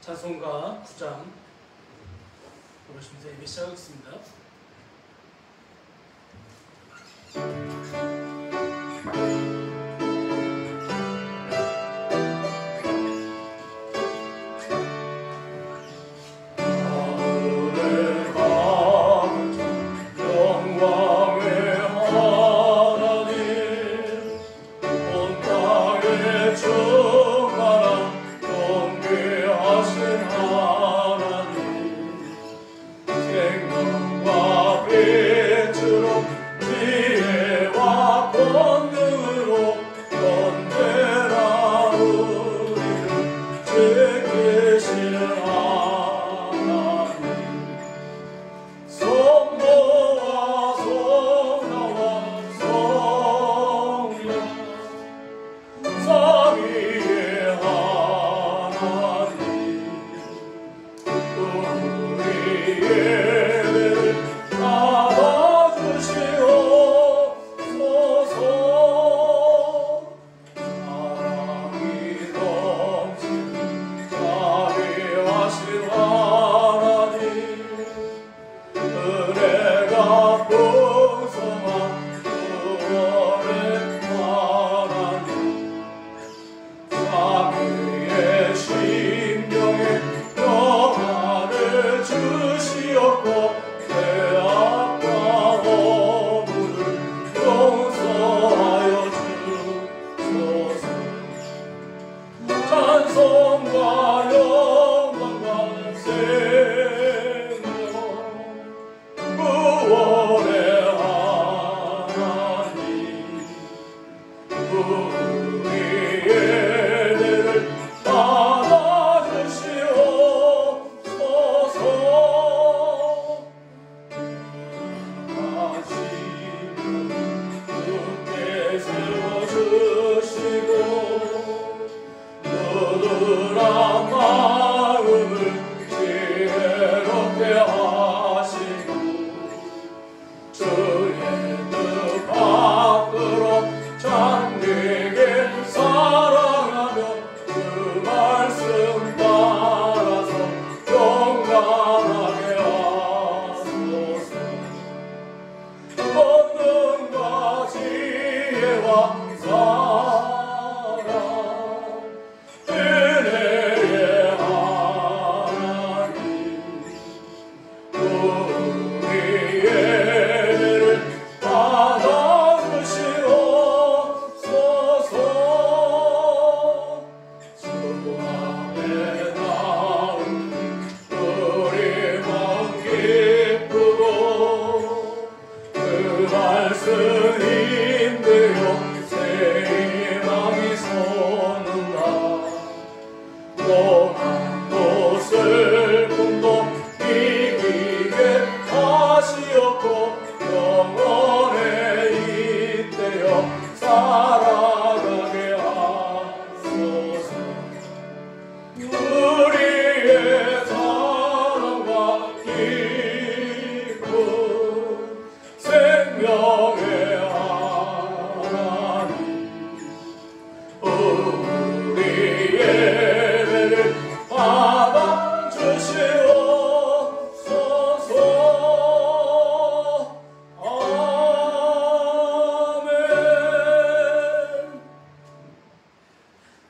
찬송가 9장 부르시면서 예배 시작하겠습니다.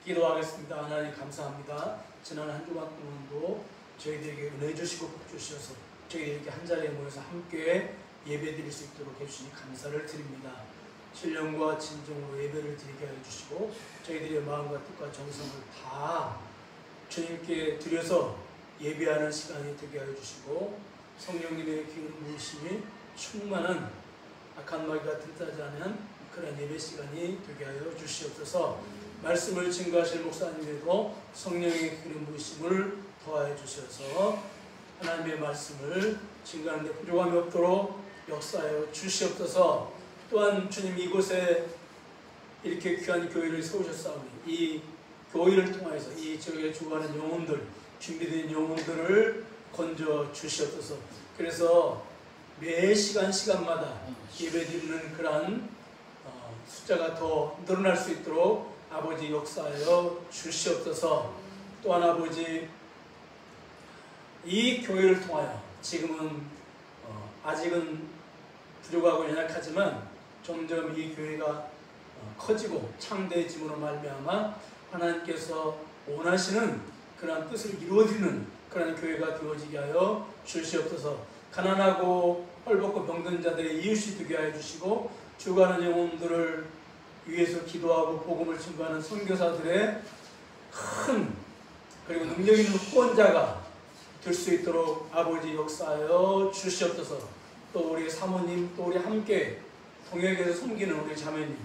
기도하겠습니다. 하나님 감사합니다. 지난 한 주간 동안도 저희들에게 은혜 주시고 복 주셔서 저희들에게 한 자리에 모여서 함께 예배 드릴 수 있도록 해주시니 감사를 드립니다. 신령과 진정으로 예배를 드리게 하여 주시고 저희들의 마음과 뜻과 정성을 다 주님께 드려서 예배하는 시간이 되게 하여 주시고 성령님의 기름 부으심이 충만한 악한 마귀가 틈타지 않은 그런 예배 시간이 되게 하여 주시옵소서. 말씀을 증거하실 목사님에도 성령의 기름 부으심을 더하여 주셔서 하나님의 말씀을 증거하는 데 부족함이 없도록 역사하여 주시옵소서. 또한 주님 이곳에 이렇게 귀한 교회를 세우셨사오니 이 교회를 통하여서 이 지역에 죽어가는 영혼들, 준비된 영혼들을 건져 주시옵소서. 그래서 매 시간마다 예배드리는 그러한 숫자가 더 늘어날 수 있도록 아버지 역사하여 주시옵소서. 또한 아버지 이 교회를 통하여 지금은 아직은 부족하고 연약하지만 점점 이 교회가 커지고 창대해짐으로 말미암아 하나님께서 원하시는 그러한 뜻을 이루어지는 그러한 교회가 되어지게 하여 주시옵소서. 가난하고 헐벗고 병든 자들의 이웃이 되게 하여 주시고 죽어가는 영혼들을 위해서 기도하고 복음을 증거하는 선교사들의 큰 그리고 능력 있는 후원자가 될 수 있도록 아버지 역사하여 주시옵소서. 또 우리 사모님 또 우리 함께 동역에서 섬기는 우리 자매님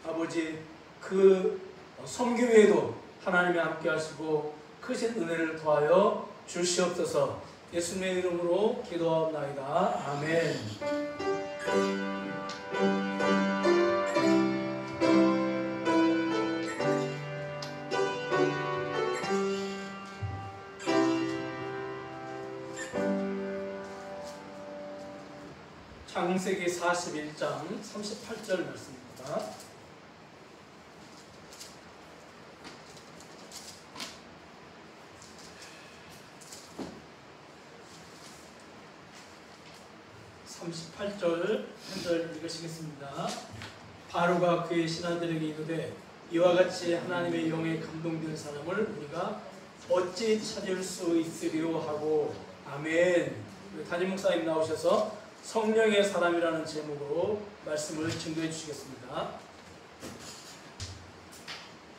아버지 그 섬기 외에도 하나님이 함께 하시고 크신 은혜를 더하여 주시옵소서. 예수님의 이름으로 기도하옵나이다. 아멘. 창세기 41장 38절 말씀입니다. 한 절 읽으시겠습니다. 바로가 그의 신하들에게 이르되 이와 같이 하나님의 영에 감동된 사람을 우리가 어찌 찾을 수 있으리요 하고. 아멘. 담임 목사님 나오셔서 성령의 사람이라는 제목으로 말씀을 증거해 주시겠습니다.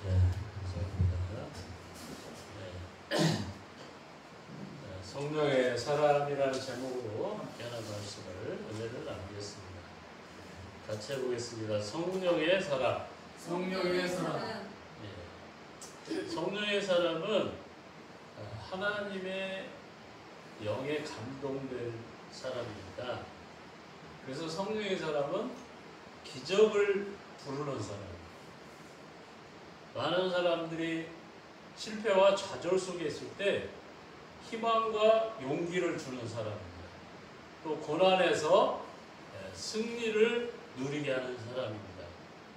네, 감사합니다. 성령의 사람이라는 제목으로 함께하는 말씀을 은혜를 나누겠습니다. 같이 해보겠습니다. 성령의 사람. 성령의 사람. 성령의 사람은 하나님의 영에 감동된 사람입니다. 그래서 성령의 사람은 기적을 부르는 사람입니다. 많은 사람들이 실패와 좌절 속에 있을 때 희망과 용기를 주는 사람입니다. 또 고난에서 승리를 누리게 하는 사람입니다.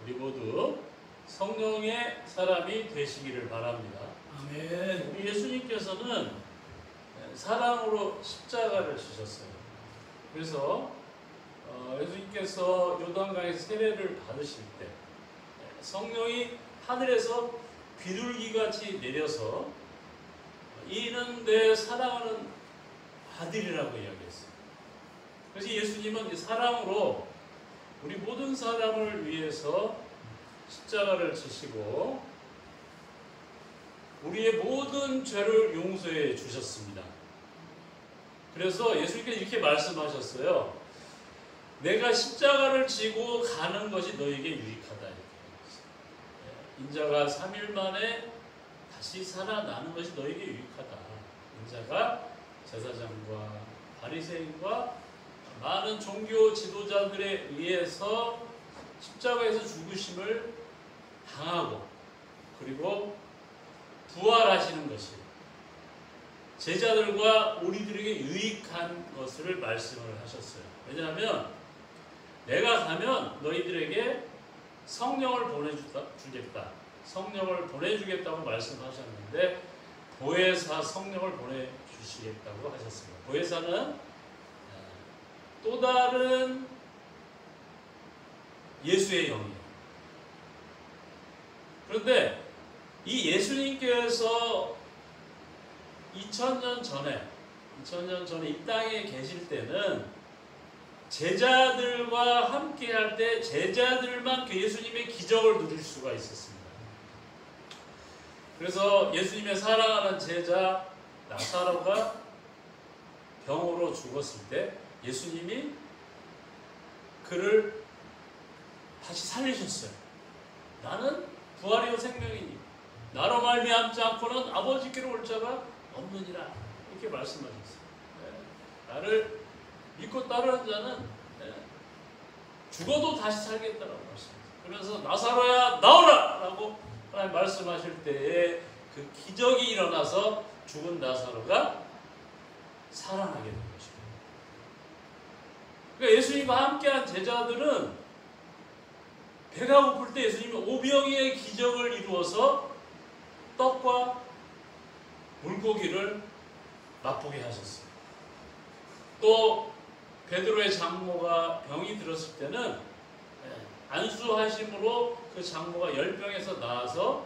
우리 모두 성령의 사람이 되시기를 바랍니다. 아멘. 우리 예수님께서는 사랑으로 십자가를 지셨어요. 그래서 예수님께서 요단강에서 세례를 받으실 때 성령이 하늘에서 비둘기같이 내려서 이는 내 사랑하는 아들이라고 이야기했어요. 그래서 예수님은 사랑으로 우리 모든 사람을 위해서 십자가를 지시고 우리의 모든 죄를 용서해 주셨습니다. 그래서 예수님께서 이렇게 말씀하셨어요. 내가 십자가를 지고 가는 것이 너에게 유익하다. 인자가 3일 만에 다시 살아나는 것이 너에게 유익하다. 인자가 제사장과 바리새인과 많은 종교 지도자들에 의해서 십자가에서 죽으심을 당하고 그리고 부활하시는 것이 제자들과 우리들에게 유익한 것을 말씀을 하셨어요. 왜냐하면 내가 가면 너희들에게 성령을 보내주겠다. 성령을 보내주겠다고 말씀하셨는데 보혜사 성령을 보내주시겠다고 하셨습니다. 보혜사는 또 다른 예수의 영이에요. 그런데 이 예수님께서 2000년 전에 이 땅에 계실 때는 제자들과 함께 할 때 제자들만 그 예수님의 기적을 누릴 수가 있었습니다. 그래서 예수님의 사랑하는 제자 나사로가 병으로 죽었을 때 예수님이 그를 다시 살리셨어요. 나는 부활이요 생명이니 나로 말미암지 않고는 아버지께로 올 자가 없느니라 이렇게 말씀하셨어요. 나를 믿고 따르는 자는 죽어도 다시 살겠다라고 말씀하셨어요. 그래서 나사로야 나오라! 라고 하나님 말씀하실 때에 그 기적이 일어나서 죽은 나사로가 살아나게 된 것입니다. 그러니까 예수님과 함께한 제자들은 배가 고플 때 예수님이 오병이의 기적을 이루어서 떡과 물고기를 맛보게 하셨어요. 또 베드로의 장모가 병이 들었을 때는 안수하심으로 그 장모가 열병에서 나아서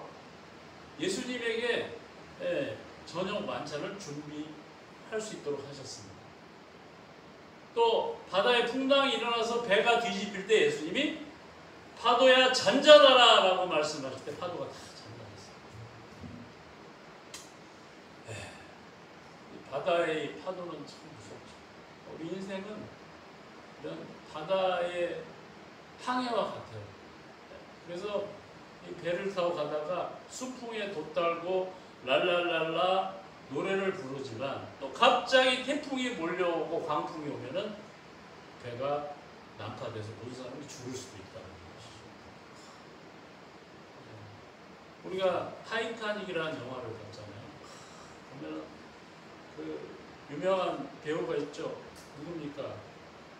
예수님에게 저녁 만찬을 준비할 수 있도록 하셨습니다. 또 바다에 풍랑이 일어나서 배가 뒤집힐 때 예수님이 파도야 잔잔하라 라고 말씀하실 때 파도가 다 잔잔했어요. 바다의 파도는 참 무섭죠. 우리 인생은 이런 바다의 항해와 같아요. 그래서 이 배를 타고 가다가 순풍에 돛달고 랄랄랄라 노래를 부르지만 또 갑자기 태풍이 몰려오고 광풍이 오면은 배가 난파돼서 모든 사람이 죽을 수도 있다는 것이죠. 우리가 타이타닉이라는 영화를 봤잖아요. 보면 그 유명한 배우가 있죠. 누굽니까?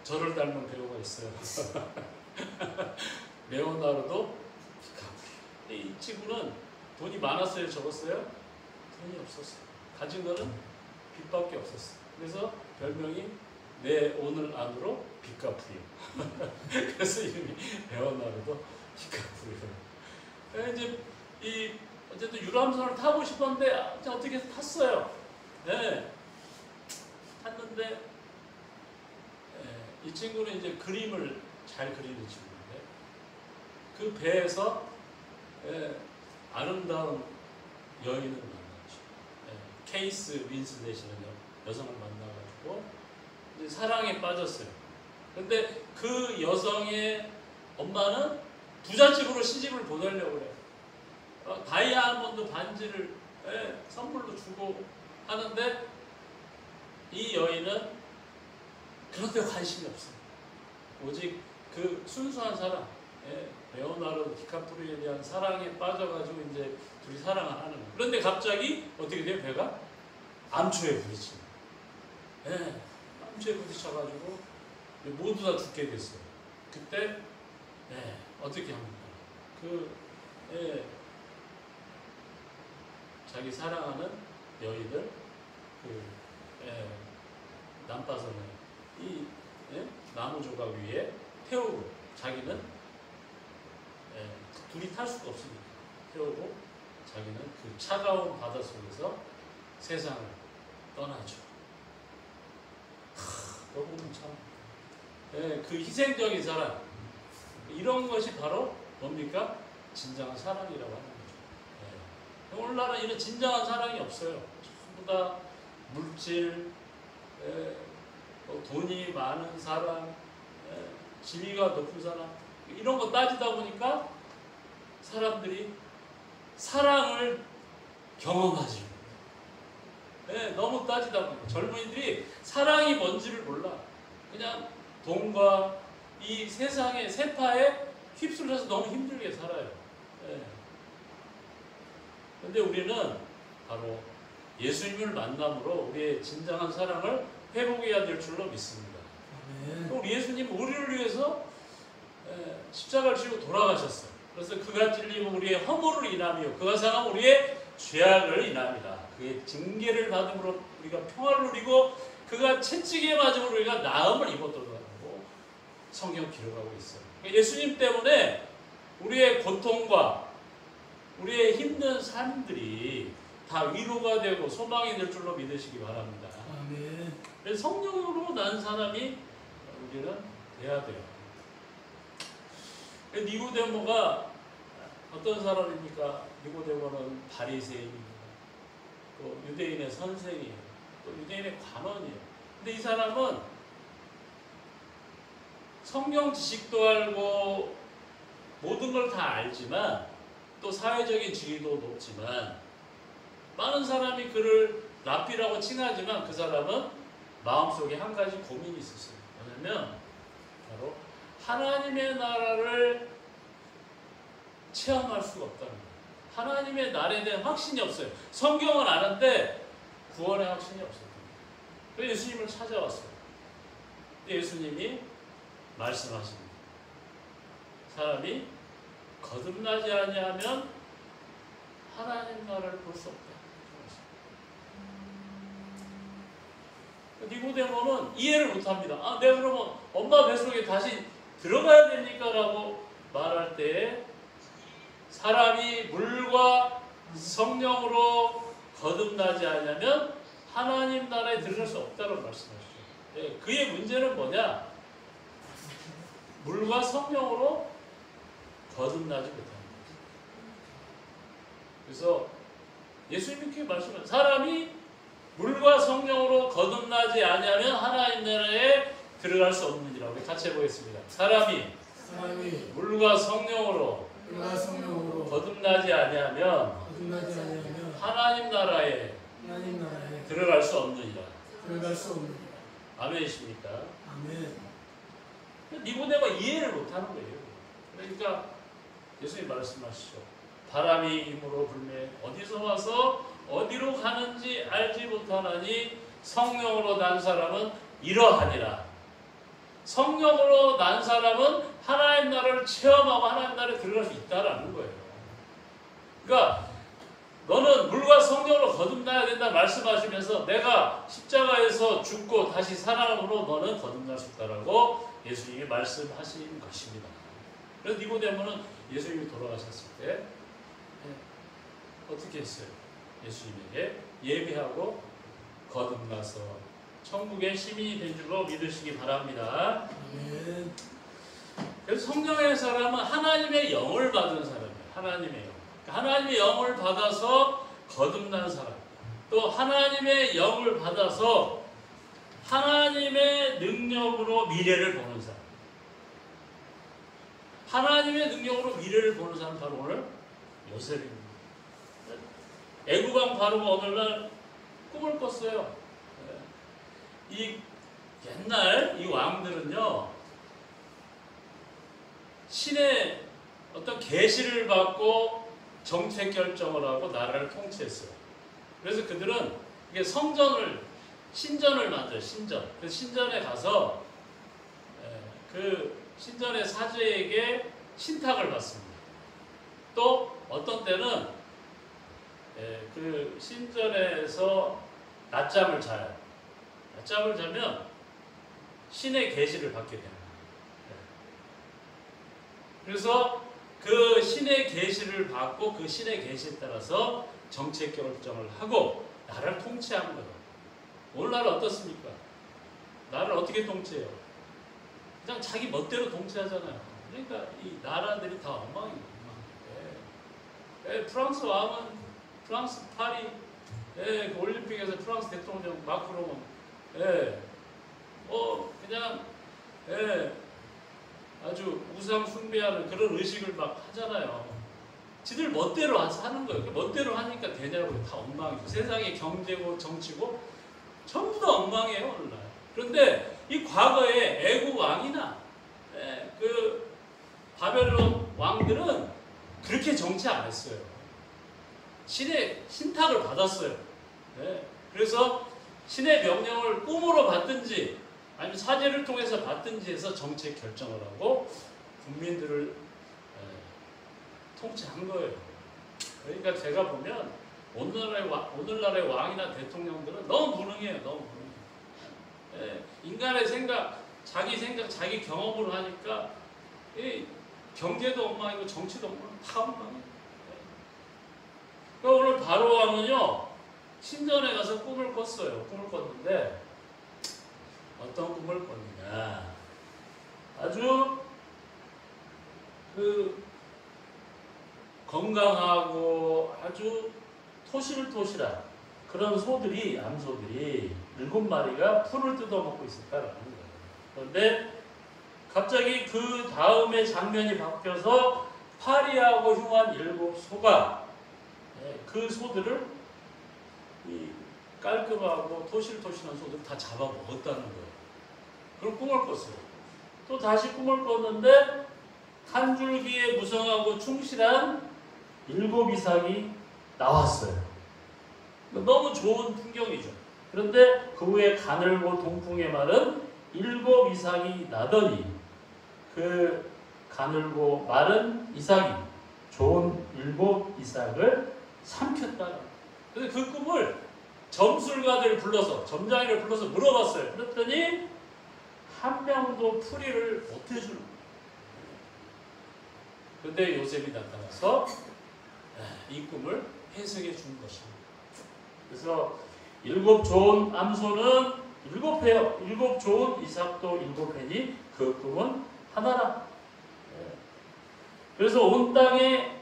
저를 닮은 배우가 있어요. 레오나르도 디카프리오. 이 친구는 돈이 많았어요, 적었어요? 돈이 없었어요. 가진 거는 빚밖에 없었어요. 그래서 별명이 내 오늘 안으로 빚카프리오. 그래서 이름이 레오나르도 디카프리오. 이제 어쨌든 유람선을 타고 싶었는데 어떻게 해서 탔어요. 네. 탔는데 이 친구는 이제 그림을 잘 그리는 친구인데 그 배에서 아름다운 여인을 만났죠. 케이스 윈슬렛이라는 여성을 만나가지고 이제 사랑에 빠졌어요. 근데 그 여성의 엄마는 부잣집으로 시집을 보내려고 그래요. 다이아몬드 반지를 선물로 주고 하는데 이 여인은 그런 데 관심이 없어요. 오직 그 순수한 사랑, 레오나르도 디카프리오에 대한 사랑에 빠져가지고 이제 둘이 사랑을 하는 거예요. 그런데 갑자기 어떻게 돼요? 배가 암초에 부딪힙니다. 암초에 부딪혀가지고 모두 다 죽게 됐어요. 그때 어떻게 합니까? 자기 사랑하는 여인을 난파선에 이 나무 조각 위에 태우고 자기는 둘이 탈 수가 없으니까 태우고 자기는 그 차가운 바다 속에서 세상을 떠나죠. 여러분 참 그 희생적인 사랑 이런 것이 바로 뭡니까? 진정한 사랑이라고 하는 거죠. 오늘날은 이런 진정한 사랑이 없어요. 전부 다 물질, 돈이 많은 사람, 지위가 높은 사람 이런 거 따지다 보니까 사람들이 사랑을 경험하지 너무 따지다 보니까 젊은이들이 사랑이 뭔지를 몰라. 그냥 돈과 이 세상의 세파에 휩쓸려서 너무 힘들게 살아요. 그런데 우리는 바로 예수님을 만남으로 우리의 진정한 사랑을 회복해야 될 줄로 믿습니다. 우리 예수님 우리를 위해서 십자가를 지고 돌아가셨어요. 그래서 그가 찔림은 우리의 허물을 인하며 그가 상함은 우리의 죄악을 인합니다. 그의 징계를 받음으로 우리가 평화를 누리고 그가 채찍에 맞음으로 우리가 나음을 입었다고 성경 기록하고 있어요. 예수님 때문에 우리의 고통과 우리의 힘든 삶들이 다 위로가 되고 소망이 될 줄로 믿으시기 바랍니다. 아멘. 그래서 성령으로 난 사람이 우리는 돼야 돼요. 니고데모가 어떤 사람입니까? 니고데모는 바리새인입니다. 또 유대인의 선생이에요. 또 유대인의 관원이에요. 근데 이 사람은 성경 지식도 알고 모든 걸 다 알지만 또 사회적인 지위도 높지만 많은 사람이 그를 랍비라고 칭하지만 그 사람은 마음속에 한 가지 고민이 있었어요. 뭐냐면 바로 하나님의 나라를 체험할 수가 없다는 거예요. 하나님의 나라에 대한 확신이 없어요. 성경은 아는데 구원의 확신이 없었던 거예요. 그래서 예수님을 찾아왔어요. 예수님이 말씀하십니다. 사람이 거듭나지 아니하면 하나님 나라를 볼 수 없다. 니고데모는 이해를 못합니다. 아, 내가 그러면 엄마 뱃속에 다시 들어가야 됩니까? 라고 말할 때 사람이 물과 성령으로 거듭나지 않으면 하나님 나라에 들어갈 수 없다고 말씀하시죠. 예, 그의 문제는 뭐냐? 물과 성령으로 거듭나지 못합니다. 그래서 예수님이 그렇게 말씀하세요. 사람이 물과 성령으로 거듭나지 아니하면 하나님 나라에 들어갈 수 없느니라. 우리 같이 해보겠습니다. 사람이 물과 성령으로 거듭나지 아니하면 하나님 나라에 들어갈 수 없느니라. 아멘이십니까? 아멘. 니고데모가 이해를 못하는 거예요. 그러니까 예수님이 말씀하시죠. 바람이 힘으로 불매 어디서 와서 어디로 가는지 알지 못하나니 성령으로 난 사람은 이러하니라. 성령으로 난 사람은 하나님 나라를 체험하고 하나님 나라에 들어갈 수 있다라는 거예요. 그러니까 너는 물과 성령으로 거듭나야 된다 말씀하시면서 내가 십자가에서 죽고 다시 살아남으로 너는 거듭날 수 있다라고 예수님이 말씀하신 것입니다. 그래서 니고데모는 예수님이 돌아가셨을 때 어떻게 했어요? 예수님에게 예배하고 거듭나서 천국의 시민이 된 줄로 믿으시기 바랍니다. 그래서 성령의 사람은 하나님의 영을 받은 사람이에요. 하나님의 영. 하나님의 영을 받아서 거듭난 사람. 또 하나님의 영을 받아서 하나님의 능력으로 미래를 보는 사람. 하나님의 능력으로 미래를 보는 사람 바로 오늘 요셉입니다. 애굽왕 바로가 오늘날 꿈을 꿨어요. 이 옛날 이 왕들은요 신의 어떤 계시를 받고 정책 결정을 하고 나라를 통치했어요. 그래서 그들은 이게 신전을 만들어요. 신전. 그 신전에 가서 그 신전의 사제에게 신탁을 받습니다. 또 어떤 때는 그 신전에서 낮잠을 자요. 낮잠을 자면 신의 계시를 받게 됩니다. 그래서 그 신의 계시를 받고 그 신의 계시에 따라서 정책 결정을 하고 나라를 통치하는 거예요. 오늘날 어떻습니까? 나라를 어떻게 통치해요? 그냥 자기 멋대로 통치하잖아요. 그러니까 이 나라들이 다 엉망이에요. 프랑스 왕은 프랑스 파리 그 올림픽에서 프랑스 대통령 마크롱은 그냥 아주 우상 숭배하는 그런 의식을 막 하잖아요. 지들 멋대로 하는 거예요. 멋대로 하니까 되냐고요. 다 엉망이고 세상의 경제고 정치고 전부 다 엉망이에요 오늘날. 그런데 이 과거에 애국 왕이나 그 바벨론 왕들은 그렇게 정치 안 했어요. 신의 신탁을 받았어요. 그래서 신의 명령을 꿈으로 받든지 아니면 사제를 통해서 받든지 해서 정책 결정을 하고 국민들을 통치한 거예요. 그러니까 제가 보면 오늘날의 왕이나 대통령들은 너무 무능해요. 너무 무능해요. 인간의 생각, 자기 경험으로 하니까 이 경제도 엉망이고 정치도 엉망이고 다 엉망이에요. 그러니까 오늘 바로 왕은요 신전에 가서 꿈을 꿨어요. 꿈을 꿨는데 어떤 꿈을 꿨느냐? 아주 건강하고 아주 토실토실한 그런 소들이 암소들이 7마리가 풀을 뜯어먹고 있었다라는 거예요. 그런데 갑자기 그 다음에 장면이 바뀌어서 파리하고 흉한 7소가 그 소들을 이 깔끔하고 토실토실한 소들을 다 잡아먹었다는 거예요. 그런 꿈을 꿨어요. 또 다시 꿈을 꿨는데 한 줄기에 무성하고 충실한 7이삭이 나왔어요. 너무 좋은 풍경이죠. 그런데 그 후에 가늘고 동풍에 마른 7이삭이 나더니 그 가늘고 마른 이삭이 좋은 7이삭을 삼켰다. 그래서 그 꿈을 점술가들 불러서 점장이를 불러서 물어봤어요. 그랬더니 한 명도 풀이를 못 해주는 거예요. 그런데 요셉이 나타나서 이 꿈을 해석해 준 것입니다. 그래서 7 좋은 암소는 7회요. 7 좋은 이삭도 7회니 그 꿈은 하나라. 그래서 온 땅에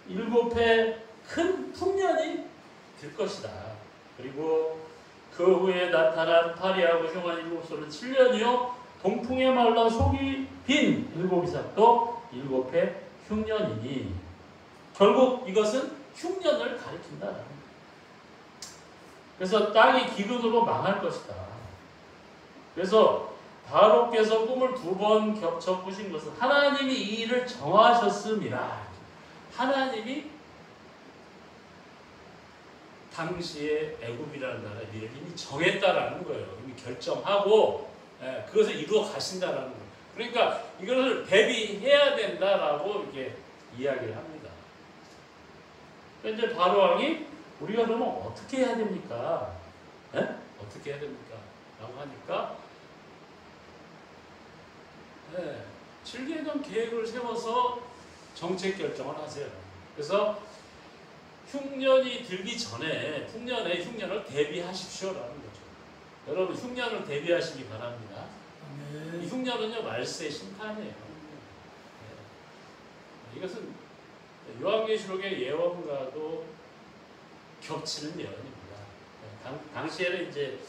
7회 큰 풍년이 될 것이다. 그리고 그 후에 나타난 파리하고 흉한 7소는 7년이요. 동풍에 말라 속이 빈 7 이삭도 7회 흉년이니 결국 이것은 흉년을 가리킨다. 그래서 땅이 기근으로 망할 것이다. 그래서 바로께서 꿈을 2번 겹쳐 꾸신 것은 하나님이 이 일을 정하셨음이라. 하나님이 당시에 애굽이라는 나라의 미래를 이미 정했다라는 거예요. 이미 결정하고 그것을 이루어 가신다라는 거예요. 그러니까 이것을 대비해야 된다라고 이렇게 이야기를 합니다. 이제 바로 왕이 우리가 그러면 어떻게 해야 됩니까? 어떻게 해야 됩니까? 라고 하니까 7개년 계획을 세워서 정책 결정을 하세요. 그래서 흉년이 들기 전에 풍년에 흉년을 대비하십시오라는 거죠. 여러분 흉년을 대비하시기 바랍니다. 이 흉년은요 말세 심판이에요. 이것은 요한계시록의 예언과도 겹치는 예언입니다. 당시에는 이제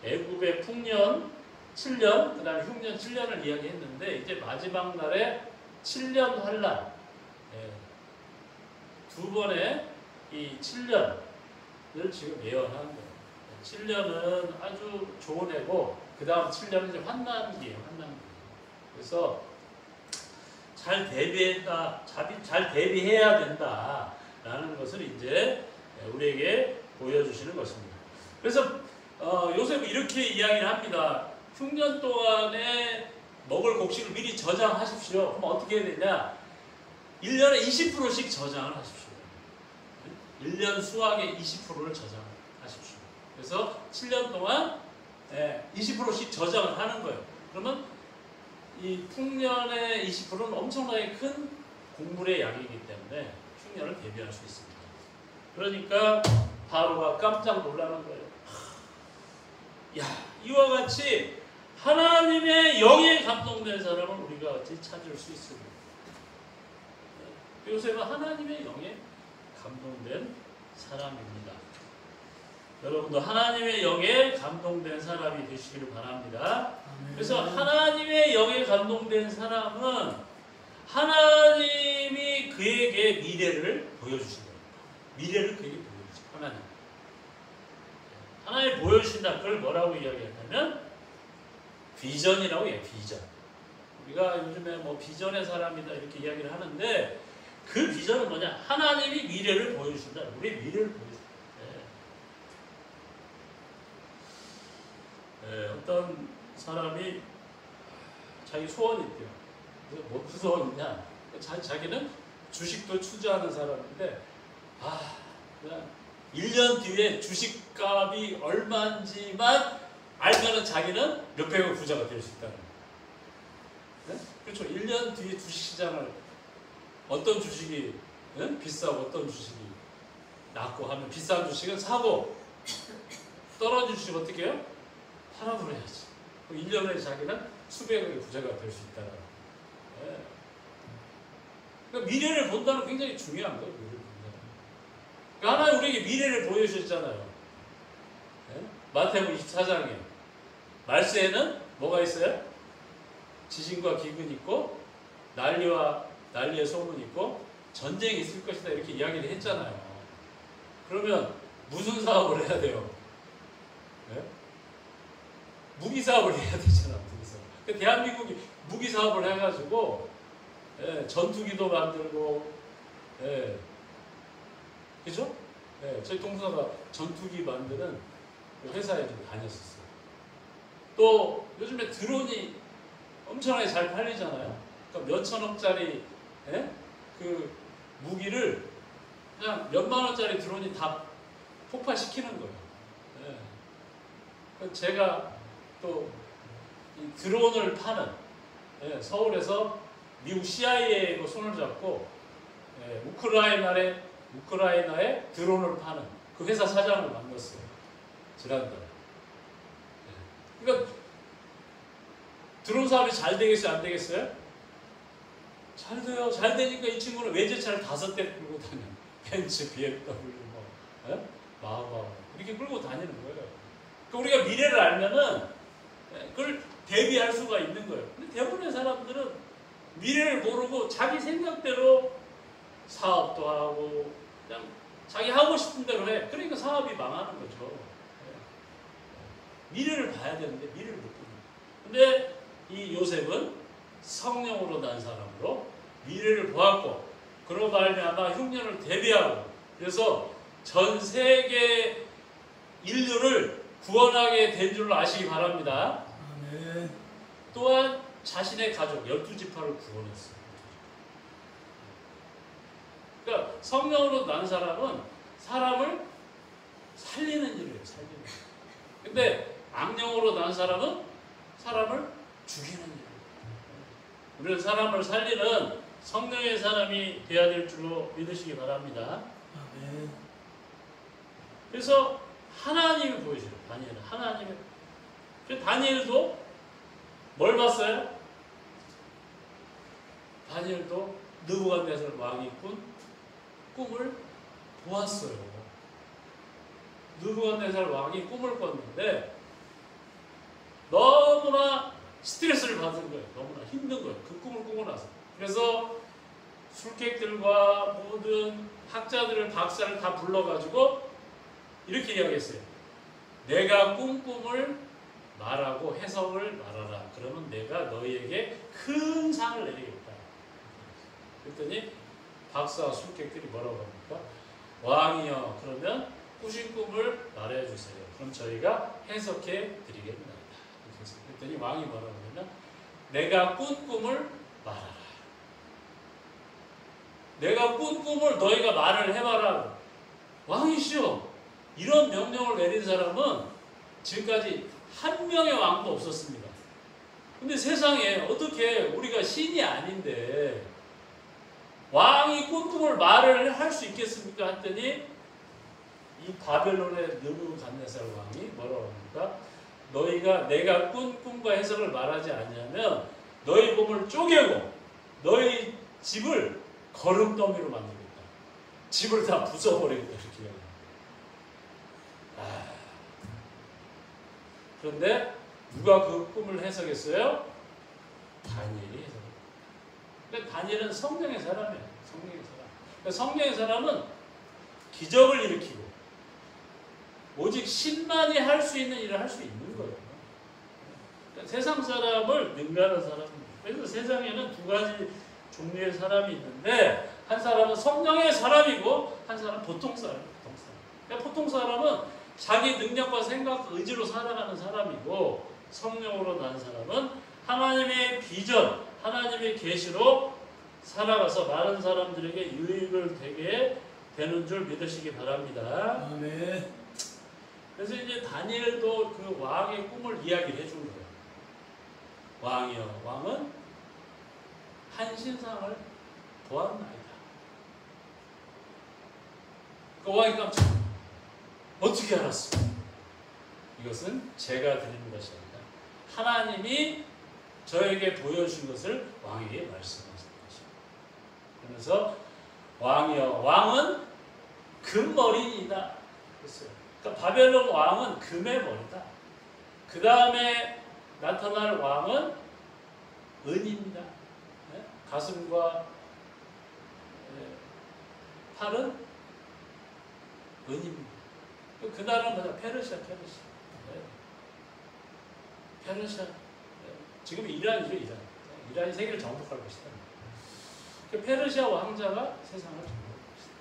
애굽의 풍년 7년, 그 다음에 흉년 7년을 이야기했는데 이제 마지막 날에 7년 환란, 2번의 이 7년을 지금 예언하는 거예요. 7년은 아주 좋은 해고 그 다음 7년은 이제 환난기예요. 환난기. 그래서 잘 대비해야 된다라는 것을 이제 우리에게 보여주시는 것입니다. 그래서 요셉은 이렇게 이야기를 합니다. 흉년 동안에 먹을 곡식을 미리 저장하십시오. 그럼 어떻게 해야 되냐? 1년에 20%씩 저장을 하십시오. 1년 수확의 20%를 저장하십시오. 그래서 7년 동안 20%씩 저장을 하는 거예요. 그러면 이 풍년의 20%는 엄청나게 큰 곡물의 양이기 때문에 흉년을 대비할 수 있습니다. 그러니까 바로가 깜짝 놀라는 거예요. 야, 이와 같이 하나님의 영에 감동된 사람을 우리가 어찌 찾을 수 있습니까? 요셉은 하나님의 영에 감동된 사람입니다. 여러분도 하나님의 영에 감동된 사람이 되시기를 바랍니다. 그래서 하나님의 영에 감동된 사람은 하나님이 그에게 미래를 보여주신다. 미래를 그에게 보여주신다. 하나님이 보여주신다. 그걸 뭐라고 이야기하냐면 비전이라고 해요. 비전. 우리가 요즘에 뭐 비전의 사람이다 이렇게 이야기를 하는데 그 비전은 뭐냐? 하나님이 미래를 보여주신다. 우리의 미래를 보여주신다. 어떤 사람이 자기 소원이 있대요. 무슨 소원이냐? 자기는 주식도 투자하는 사람인데 그냥 1년 뒤에 주식값이 얼마인지만 알면은 자기는 몇백억 부자가 될 수 있다는 거예요. 그렇죠. 1년 뒤에 주식시장을 어떤 주식이 비싸고 어떤 주식이 낮고 하면 비싼 주식은 사고 떨어진 주식 어떻게 해요? 팔아버려야지. 1년 후에 자기는 수백억의 부자가 될 수 있다는 거예요. 그러니까 미래를 본다는 건 굉장히 중요한 거예요. 그러니까 하나님 우리에게 미래를 보여주셨잖아요. 마태복음 24장에 말세에는 뭐가 있어요? 지진과 기근이 있고 난리의 소문이 있고 전쟁이 있을 것이다 이렇게 이야기를 했잖아요. 그러면 무슨 사업을 해야 돼요? 무기 사업을 해야 되잖아. 무기 사업. 그러니까 대한민국이 무기 사업을 해가지고 전투기도 만들고 그죠? 저희 동서가 전투기 만드는 회사에 좀 다녔었어요. 또 요즘에 드론이 엄청나게 잘 팔리잖아요. 그러니까 몇천억짜리 그 무기를 그냥 몇만 원짜리 드론이 다 폭발시키는 거예요. 제가 또 드론을 파는 서울에서 미국 CIA하고 손을 잡고 우크라이나에 드론을 파는 그 회사 사장을 만났어요. 지난달에. 그러니까 드론 사업이 잘 되겠어요? 안 되겠어요? 잘 돼요. 잘 되니까 이 친구는 외제차를 5대 끌고 다녀. 벤츠, BMW, 마하바 이렇게 끌고 다니는 거예요. 그러니까 우리가 미래를 알면은 그걸 대비할 수가 있는 거예요. 근데 대부분의 사람들은 미래를 모르고 자기 생각대로 사업도 하고 그냥 자기 하고 싶은 대로 해. 그러니까 사업이 망하는 거죠. 미래를 봐야 되는데 미래를 못 보는 거예요. 근데 이 요셉은 성령으로 난 사람으로 미래를 보았고 그로 말미암아 흉년을 대비하고 그래서 전 세계 인류를 구원하게 된 줄로 아시기 바랍니다. 아멘. 또한 자신의 가족 12지파를 구원했어요. 그러니까 성령으로 난 사람은 사람을 살리는 일이에요. 살리는 일. 근데 악령으로 난 사람은 사람을 죽이는 일이에요. 우리는 사람을 살리는 성령의 사람이 되어야 될 줄로 믿으시기 바랍니다. 아멘. 그래서 하나님이 보여줘요. 다니엘은 하나님이. 다니엘도 뭘 봤어요? 다니엘도 느부갓네살 왕이 꾼 꿈을 보았어요. 느부갓네살 왕이 꿈을 꿨는데 너무나 스트레스를 받은 거예요. 너무나 힘든 거예요. 그 꿈을 꾸고 나서. 그래서 술객들과 모든 학자들을 박사를 다 불러가지고 이렇게 이야기했어요. 내가 꾼 꿈을 말하고 해석을 말하라. 그러면 내가 너희에게 큰 상을 내리겠다. 그랬더니 박사와 술객들이 뭐라고 합니까? 왕이여 그러면 꾸신 꿈을 말해주세요. 그럼 저희가 해석해 드리겠습니다. 그랬더니 왕이 뭐라고 하냐면 내가 꾼 꿈을 말하라. 내가 꾼 꿈을 너희가 말을 해봐라. 왕이시여 이런 명령을 내린 사람은 지금까지 한 명의 왕도 없었습니다. 근데 세상에 어떻게 우리가 신이 아닌데 왕이 꾼 꿈을 말을 할 수 있겠습니까? 했더니 이 바벨론의 느부갓네살 왕이 뭐라고 합니까? 너희가 내가 꾼 꿈과 해석을 말하지 않냐면 너희 몸을 쪼개고 너희 집을 거름더미로 만들겠다. 집을 다 부숴버리겠다. 이렇게 이야기합니다. 그런데 누가 그 꿈을 해석했어요? 다니엘이 해석했어요. 그러니까 다니엘은 성령의 사람이에요. 성령의 사람. 그러니까 성령의 사람은 기적을 일으키고 오직 신만이 할 수 있는 일을 할 수 있는 거예요. 그러니까 세상 사람을 능가하는 사람입니다. 그래서 세상에는 두 가지 종류의 사람이 있는데 한 사람은 성령의 사람이고 한 사람은 보통 사람이에요. 보통 사람. 그러니까 보통 사람은 자기 능력과 생각, 의지로 살아가는 사람이고 성령으로 난 사람은 하나님의 비전, 하나님의 계시로 살아가서 많은 사람들에게 유익을 되게 되는 줄 믿으시기 바랍니다. 아멘. 그래서 이제 다니엘도 그 왕의 꿈을 이야기를 해준 거예요. 왕이여, 왕은 한 신상을 보았나이다. 그 왕이 깜짝 놀랐어요. 어떻게 알았어? 이것은 제가 드리는 것이 아니라 하나님이 저에게 보여준 것을 왕에게 말씀하신 것입니다. 그러면서 왕이여 왕은 금머리이다 그랬어요. 그러니까 바벨론 왕은 금의 머리다. 그 다음에 나타날 왕은 은입니다. 네? 가슴과 팔은 은입니다. 그 다음은 뭐냐? 페르시아. 네. 페르시아. 네. 지금 이란이죠, 이란. 이란이 세계를 정복할 것이다. 그 페르시아 왕자가 세상을 정복할 것이다.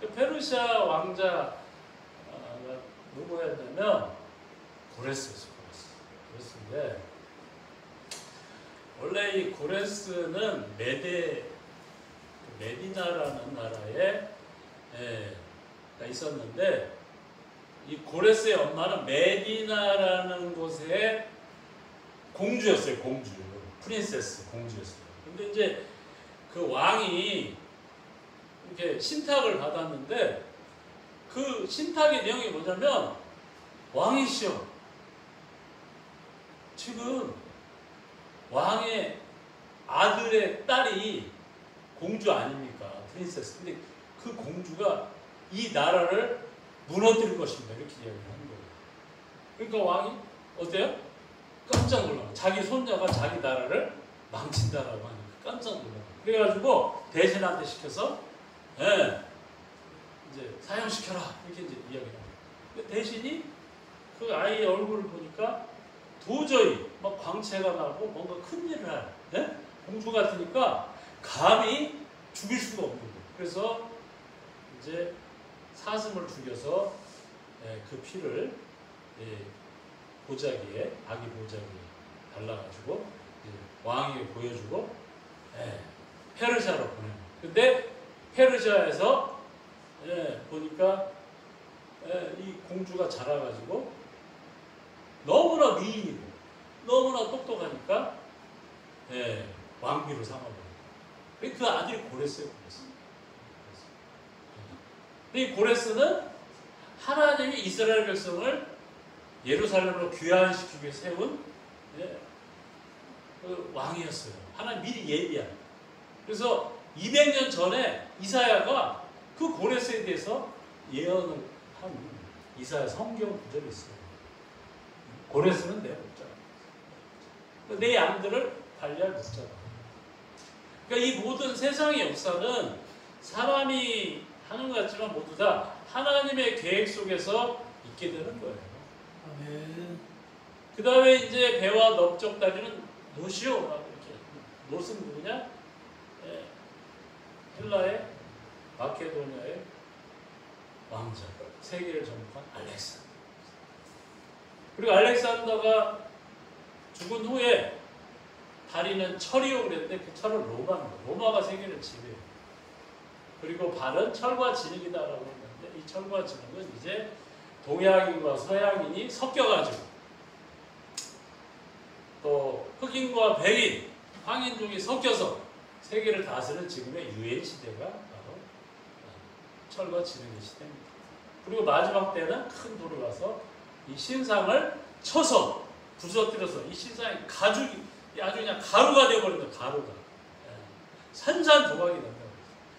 그 페르시아 왕자가 누구였냐면 고레스였어요. 고레스인데 원래 이 고레스는 메디나라는 나라에 있었는데 이 고레스의 엄마는 메디나라는 곳의 공주였어요. 공주. 프린세스 공주였어요. 근데 이제 그 왕이 이렇게 신탁을 받았는데 그 신탁의 내용이 뭐냐면 왕이시여 지금 왕의 아들의 딸이 공주 아닙니까? 프린세스. 근데 그 공주가 이 나라를 무너뜨릴 것입니다. 이렇게 이야기를 하는 거예요. 그러니까 왕이 어때요? 깜짝 놀라요. 자기 손녀가 자기 나라를 망친다라고 하니까 깜짝 놀라요. 그래가지고 대신한테 시켜서 이제 사형시켜라 이렇게 이제 이야기를 합니다. 대신이 그 아이의 얼굴을 보니까 도저히 막 광채가 나고 뭔가 큰 일을 할 공주 같으니까 감히 죽일 수가 없는 거예요. 그래서 이제 사슴을 죽여서 그 피를 보자기에 아기 보자기에 발라가지고 왕에게 보여주고 페르시아로 보내요. 근데 페르시아에서 보니까 이 공주가 자라가지고 너무나 미인이고 너무나 똑똑하니까 왕비로 삼아버려요. 그 아들이 고레스예요. 근데 이 고레스는 하나님이 이스라엘 백성을 예루살렘으로 귀환시키기 위해 세운 그 왕이었어요. 하나님 미리 예비한. 그래서 200년 전에 이사야가 그 고레스에 대해서 예언을 한 이사야 성경 구절이 있어요. 고레스는 내 목자다. 내 양들을 관리할 목자다. 그러니까 이 모든 세상의 역사는 사람이 하는 것 같지만 모두 다 하나님의 계획 속에서 있게 되는 거예요. 아멘. 그 다음에 이제 배와 넓적다리는 노시오. 이렇게. 노스는 누구냐? 헬라의 마케도니아의 왕자. 세계를 정복한 알렉산더. 그리고 알렉산더가 죽은 후에 다리는 철이요 그랬는데 그 철은 로마입니다. 로마가 세계를 지배해요. 그리고 발은 철과 진흙이다라고 했는데 이 철과 진흙은 이제 동양인과 서양인이 섞여가지고 또 흑인과 백인, 황인종이 섞여서 세계를 다스리는 지금의 유엔 시대가 바로 철과 진흙의 시대입니다. 그리고 마지막 때는 큰 돌이 와서 이 신상을 쳐서 부서뜨려서 이 신상이 가죽이 아주 그냥 가루가 되어버린다. 가루가 산산조각이 된다.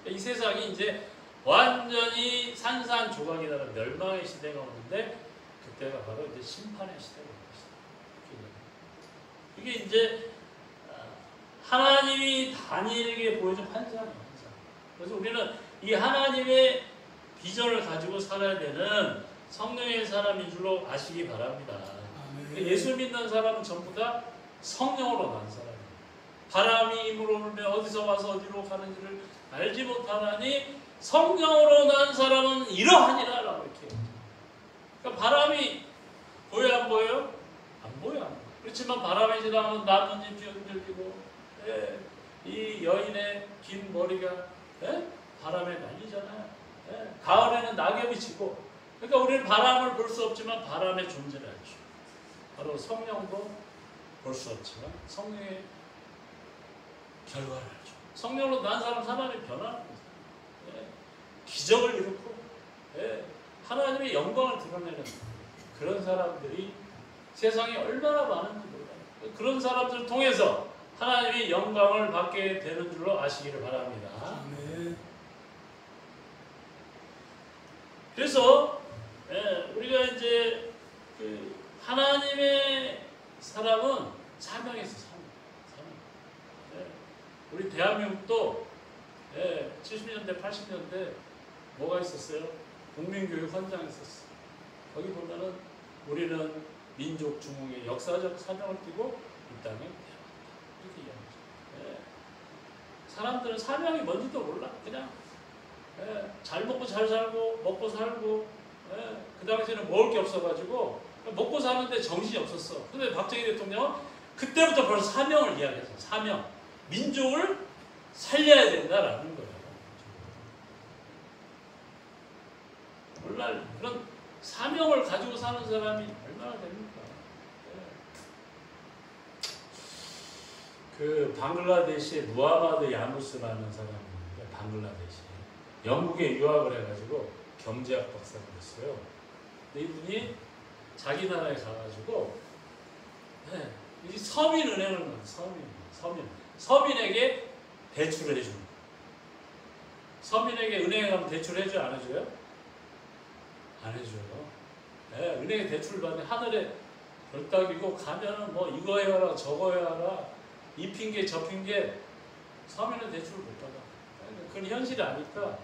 이 세상이 이제 완전히 산산조각이라는 멸망의 시대가 오는데 그때가 바로 이제 심판의 시대가 오는 것이다. 이게 이제 하나님이 다니엘에게 보여준 환상이에요. 그래서 우리는 이 하나님의 비전을 가지고 살아야 되는 성령의 사람인 줄로 아시기 바랍니다. 예수 믿는 사람은 전부 다 성령으로 난 사람이에요. 바람이 힘으로 불며 어디서 와서 어디로 가는지를 알지 못하나니 성령으로 난 사람은 이러하니라 라고 이렇게. 그러니까 바람이 보여 안 보여요? 안 보여. 안 보여. 그렇지만 바람이 지나면 나뭇잎이 흔들리고 이 여인의 긴 머리가 바람에 날리잖아요. 가을에는 낙엽이 지고. 그러니까 우리는 바람을 볼 수 없지만 바람의 존재를 알죠. 바로 성령도 볼 수 없지만 성령의 결과를 알죠. 성령으로 난 사람이 변하는 거죠. 기적을 이루고 하나님의 영광을 드러내는 그런 사람들이 세상에 얼마나 많은지 몰라요. 그런 사람들을 통해서 하나님의 영광을 받게 되는 줄로 아시기를 바랍니다. 아멘. 그래서 우리가 이제 그 하나님의 사람은 사명이 있어요. 사명. 우리 대한민국도 70년대, 80년대 뭐가 있었어요? 국민교육 헌장이 있었어요. 거기 보면은 우리는 민족 중흥의 역사적 사명을 띠고 이 땅에 이렇게 이야기하죠. 사람들은 사명이 뭔지도 몰라. 그냥 잘 먹고 잘 살고 먹고 살고 그 당시에는 먹을 게 없어가지고 먹고 사는데 정신이 없었어. 근데 박정희 대통령은 그때부터 벌써 사명을 이야기했어요. 사명. 민족을 살려야 된다라는 거예요. 오늘날 그런 사명을 가지고 사는 사람이 얼마나 됩니까? 그 방글라데시의 무하마드 야누스라는 사람이 있는데, 방글라데시 영국에 유학을 해가지고 경제학 박사를 했어요. 근데 이분이 자기 나라에 가가지고 이 서민은행을 서민에게 대출을 해주는 거예요. 서민에게 은행에 가면 대출 해줘요? 안 해줘요? 안 해줘요. 은행에 대출 받는데 하늘에 별 따기고 가면은 뭐 이거 해라 저거 해라 이 핑계 저 핑계 서민은 대출을 못 받아. 그건 현실이 아니까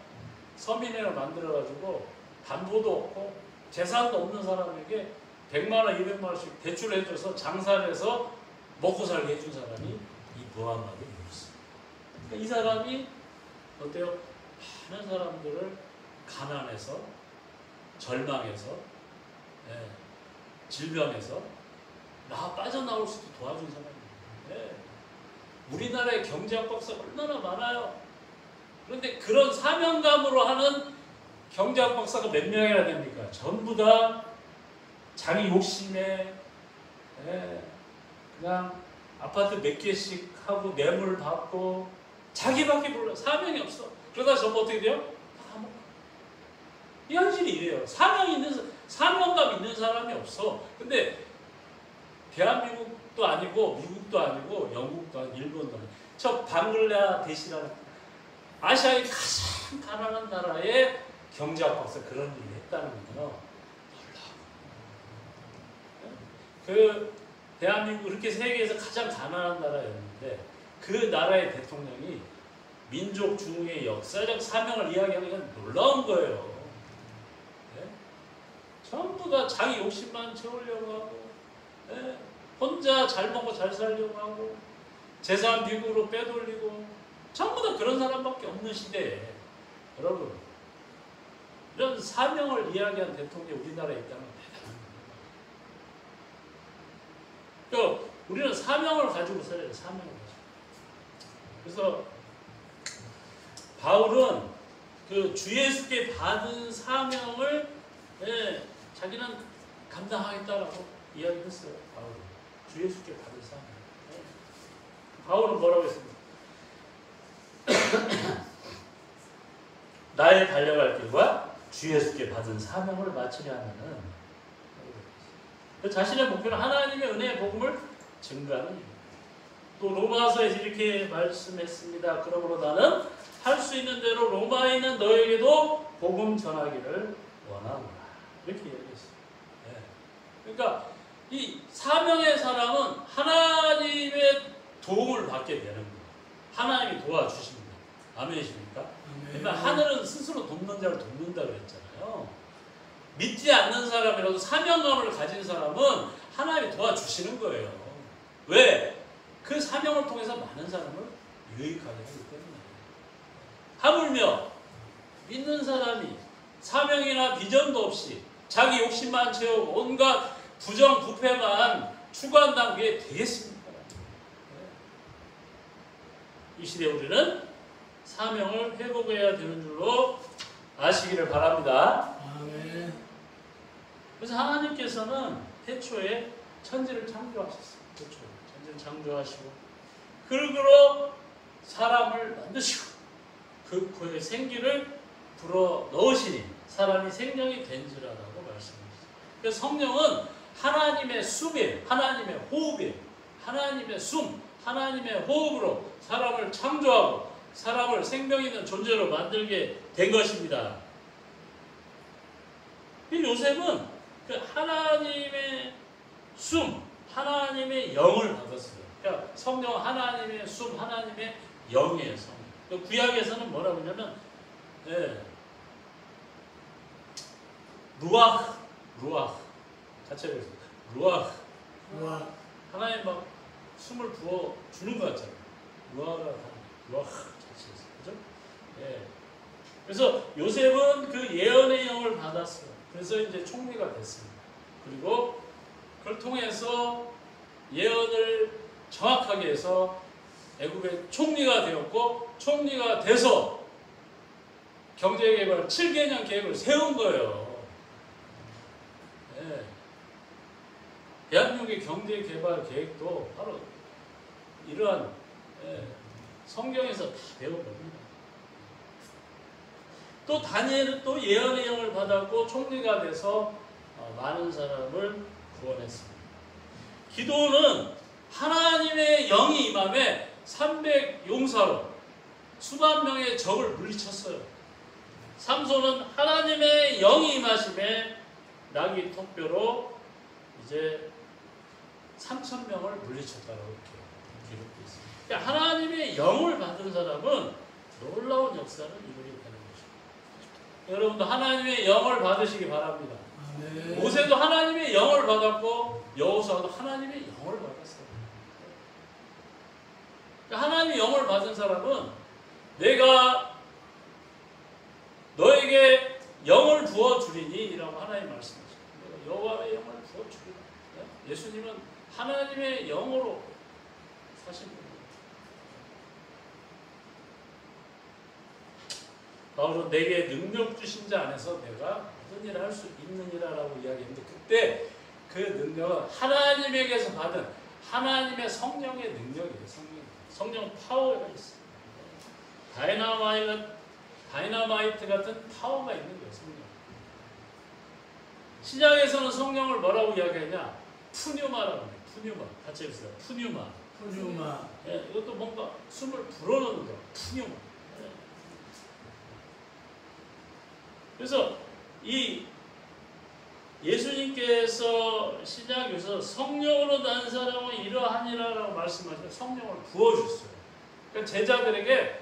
서민회를 만들어가지고 담보도 없고 재산도 없는 사람에게 100만 원, 200만 원씩 대출을 해줘서 장사를 해서 먹고 살게 해준 사람이 이 무하마드 유누스. 그러니까 이 사람이 어때요? 많은 사람들을 가난해서 절망해서 질병에서 빠져나올 수도 도와준 사람이에요. 우리나라의 경제학 박사가 얼마나 많아요. 그런데 그런 사명감으로 하는 경제학 박사가 몇 명이나 됩니까? 전부 다 자기 욕심에 그냥 아파트 몇 개씩 하고 뇌물 받고 자기밖에 몰라. 사명이 없어. 그러다 전부 어떻게 돼요? 다 먹어. 이 현실이 이래요. 사명감 있는 사람이 없어. 근데 대한민국도 아니고 미국도 아니고 영국도 아니고 일본도 아니고 저 방글라데시라는 아시아의 가장 가난한 나라의 경제학 박사 그런 일을 했다는 거요. 그 대한민국 그렇게 세계에서 가장 가난한 나라였는데 그 나라의 대통령이 민족 중흥의 역사적 사명을 이야기하는 건 놀라운 거예요. 전부 다 자기 욕심만 채우려고 하고 혼자 잘 먹고 잘 살려고 하고 재산 미국으로 빼돌리고 전부 다 그런 사람밖에 없는 시대에 여러분 이런 사명을 이야기한 대통령이 우리나라에 있다는 건 대단한 겁니다. 그러니까 우리는 사명을 가지고 살아야 사명을 가지고. 그래서 바울은 그 주 예수께 받은 사명을 자기는 감당하겠다라고 이야기했어요. 바울은 주 예수께 받은 사명. 바울은 뭐라고 했습니까? 나의 달려갈 길과 주 예수께 받은 사명을 마치려 하면은 자신의 목표는 하나님의 은혜의 복음을 증거하는 일입니다. 또 로마서에서 이렇게 말씀했습니다. 그러므로 나는 할 수 있는 대로 로마에 있는 너에게도 복음 전하기를 원하노라. 이렇게 얘기했어요. 그러니까 이 사명의 사람은 하나님의 도움을 받게 되는 거예요. 하나님이 도와주십니다. 아멘이십니까? 그러니까 하늘은 스스로 돕는 자를 돕는다고 했잖아요. 믿지 않는 사람이라도 사명감을 가진 사람은 하나님이 도와주시는 거예요. 왜? 그 사명을 통해서 많은 사람을 유익하게 하기 때문에. 하물며 믿는 사람이 사명이나 비전도 없이 자기 욕심만 채우고 온갖 부정 부패만 추구한다는 게 되겠습니까? 이 시대에 우리는 사명을 회복해야 되는 줄로 아시기를 바랍니다. 아멘. 그래서 하나님께서는 태초에 천지를 창조하셨어요. 태초에 천지를 창조하시고 그러므로 사람을 만드시고 그의 생기를 불어 넣으시니 사람이 생명이 된지라라고 말씀하셨어요. 그래서 성령은 하나님의 숨이에요. 하나님의 호흡이에요. 하나님의 숨, 하나님의 호흡으로 사람을 창조하고 사람을 생명 있는 존재로 만들게 된 것입니다. 이 요셉은 그 하나님의 숨, 하나님의 영을 받았어요. 그러니까 성령 하나님의 숨, 하나님의 영이에요. 성령. 구약에서는 뭐라고 하냐면 루아흐 같이 해보세요. 루아흐 하나님 막 숨을 부어 주는 것 같잖아요. 루아흐 같이 해서 그죠? 그래서 요셉은 그 예언의 영을 받았어요. 그래서 이제 총리가 됐습니다. 그리고 그걸 통해서 예언을 정확하게 해서 애굽의 총리가 되었고 총리가 돼서 경제개발 7개년 계획을 세운 거예요. 예. 대한민국의 경제 개발 계획도 바로 이러한 성경에서 다 배운 겁니다. 또 다니엘은 또 예언의 영을 받았고 총리가 돼서 많은 사람을 구원했습니다. 기도는 하나님의 영이 임함에 300용사로 수만 명의 적을 물리쳤어요. 삼손은 하나님의 영이 임하심에 나귀 턱뼈로 이제 3,000명을 물리쳤다고 이렇게 기록되어 있습니다. 그러니까 하나님의 영을 받은 사람은 놀라운 역사를 이루게 되는 것입니다. 여러분도 하나님의 영을 받으시기 바랍니다. 아멘. 모세도 하나님의 영을 받았고 여호수아도 하나님의 영을 받았어요. 그러니까 하나님의 영을 받은 사람은 내가 너에게 영을 부어주리니 라고 하나님 말씀하십니다. 내가 여호와의 영을 부어주리라. 예수님은 하나님의 영으로 사신 분입니다. 바울은 내게 능력 주신 자 안에서 내가 모든 일을 할 수 있느니라라고 이야기했는데 그때 그 능력은 하나님에게서 받은 하나님의 성령의 능력이에요. 성령 파워가 있어요. 다이너마이트 같은 파워가 있는 거예요. 성령. 신약에서는 성령을 뭐라고 이야기하냐? 푸뉴마라고 해요. 푸뉴마. 같이 해보세요. 푸뉴마. 푸뉴마. 예, 이것도 뭔가 숨을 불어넣는 거예요. 푸뉴마. 예. 그래서 이 예수님께서 신약에서 성령으로 난 사람은 이러하니라라고 말씀하셔서 성령을 부어주셨어요. 그러니까 제자들에게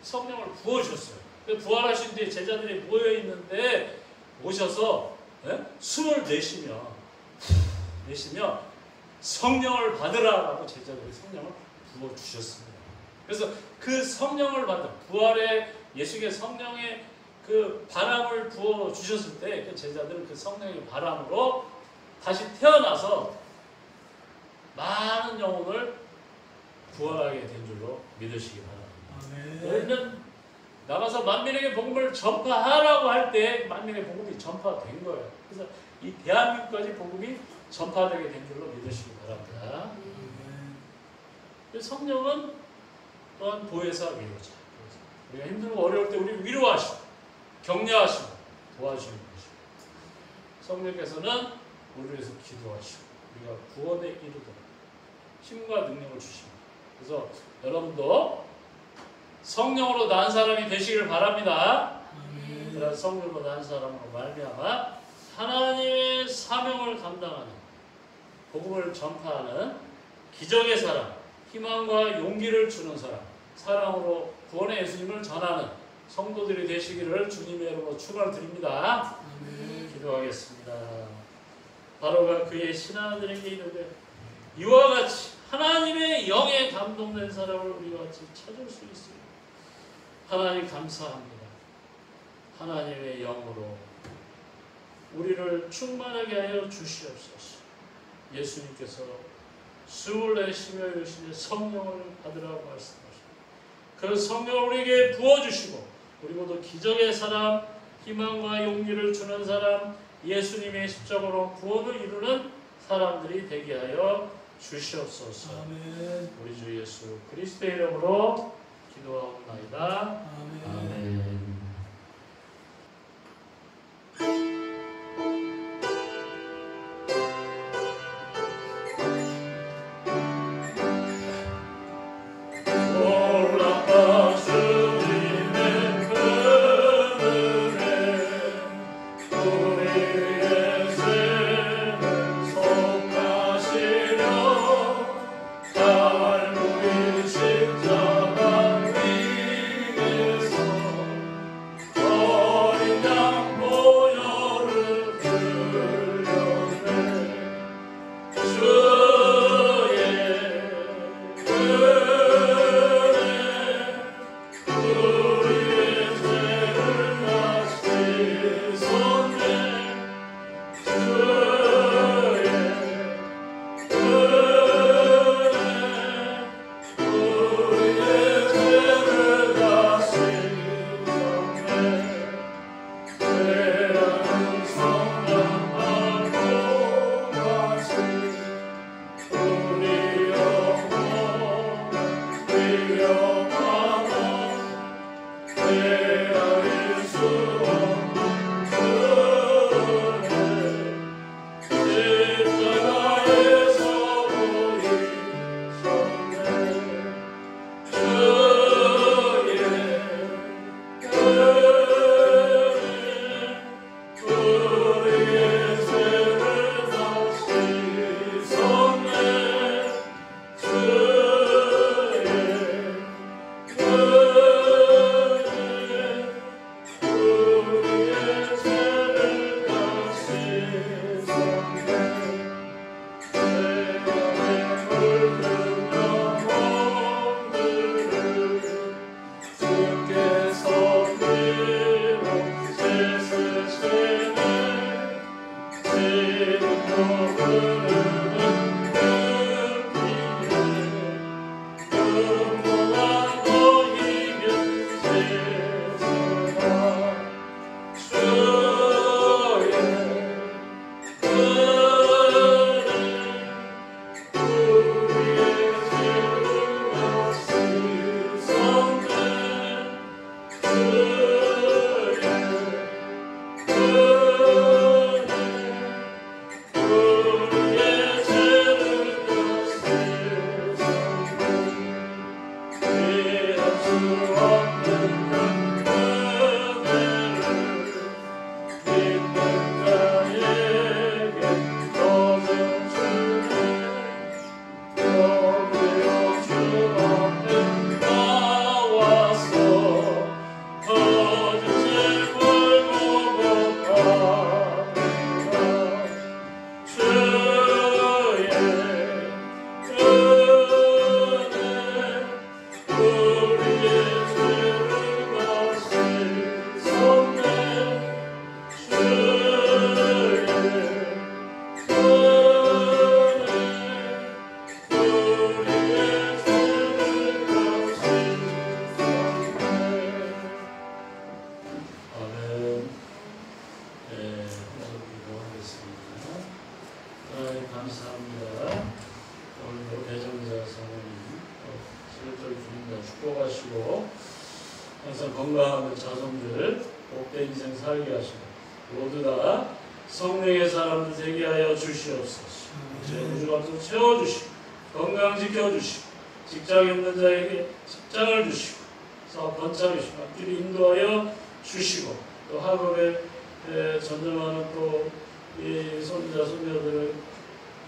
성령을 부어주셨어요. 부활하신 뒤에 제자들이 모여있는데 오셔서 숨을 내쉬며 성령을 받으라라고 제자들이 성령을 부어주셨습니다. 그래서 그 성령을 받은 부활의 예수의 성령의 그 바람을 부어 주셨을 때 그 제자들은 그 성령의 바람으로 다시 태어나서 많은 영혼을 구원하게 된 줄로 믿으시기 바랍니다. 우리는 나가서 만민에게 복음을 전파하라고 할 때 만민의 복음이 전파된 거예요. 그래서 이 대한민국까지 복음이 전파되게 된 줄로 믿으시기 바랍니다. 성령은 또한 보혜사 위로자. 우리가 힘들고 어려울 때 우리 위로하시고 격려하시고 도와주시는 것입니다. 성령께서는 우리를 위해서 기도하시고 우리가 구원에 이르도록 힘과 능력을 주십니다. 그래서 여러분도 성령으로 난 사람이 되시길 바랍니다. 그런 성령으로 난 사람으로 말미암아 하나님의 사명을 감당하는 복음을 전파하는 기적의 사람, 희망과 용기를 주는 사람, 사랑으로 구원의 예수님을 전하는 성도들이 되시기를 주님의 이름으로 축원드립니다. 기도하겠습니다. 바로가 그의 신하들에게 이르되 이와 같이 하나님의 영에 감동된 사람을 우리와 같이 찾을 수 있으니 하나님 감사합니다. 하나님의 영으로 우리를 충만하게 하여 주시옵소서. 예수님께서 숨을 내쉬며 이르시되 성령을 받으라고 말씀하십니다. 그 성령을 우리에게 부어주시고 우리 모두 기적의 사람, 희망과 용기를 주는 사람, 예수님의 십자가로 구원을 이루는 사람들이 되게 하여 주시옵소서. 아멘. 우리 주 예수 그리스도의 이름으로 기도하옵나이다. 아멘. 기도하겠습니다. 하나님 감사합니다. 오늘도 배정자 사모님 시골절 주님 다 축복하시고 항상 건강한 자손들 복된 인생 살게 하시고 모두 다 성령의 사람들 되게 하여 주시옵소서. 제 우주감도 채워주시고 건강 지켜주시고 직장에 없는 자에게 직장을 주시고 사업 번창하시고 앞길을 인도하여 주시고 또 학업에 전념하는 또 이 손자 손녀들을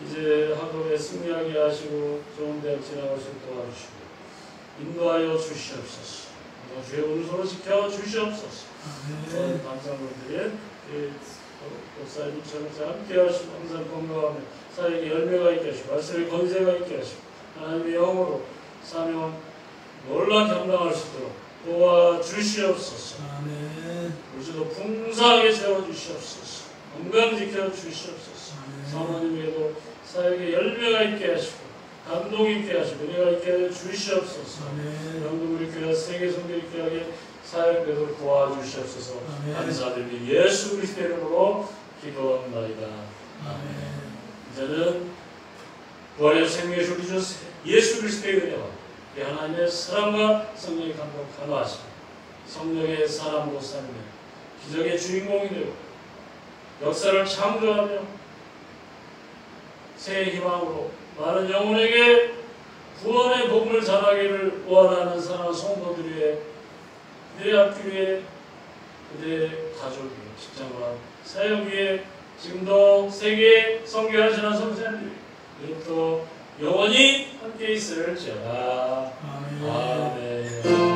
이제 학업에 승리하게 하시고 좋은 대학 진학할 수 있도록 도와주시고 인도하여 주시옵소서. 주의 은소로 지켜 주시옵소서. 감사드린 목사님처럼 함께 하시고 항상 건강하며 사역에 열매가 있게 하시고 말씀에 건세가 있게 하시고 하나님의 영으로 사명 놀라 감당할 수 있도록 도와주시옵소서. 우주도 풍성하게 채워주시옵소서. 건강 지켜주시옵소서. 사모님에게도 사역에 열매가 있게 하시고 감동 있게 하시고 은혜가 있게 하여 주시옵소서. 영도 우리 교회 세계 선교를 하게 사역되도록 도와주시옵소서. 감사드리며 예수 그리스도의 이름으로 기도합니다. 이제는 부활의 생명의 주리주 예수 그리스도의 은혜와 하나님의 사랑과 성령의 감동 간화하시고 성령의 사람으로 살며 기적의 주인공이 되고 역사를 창조하며 새 희망으로 많은 영혼에게 구원의 복음을 전하기를 원하는 사랑하는 성도들 위해 그들의 앞길 위에 그들의 가족 위에 직장과 사역 위에 지금도 세계에 선교하시는 선생님들 이것도 영원히 함께 있을지어다. 아멘.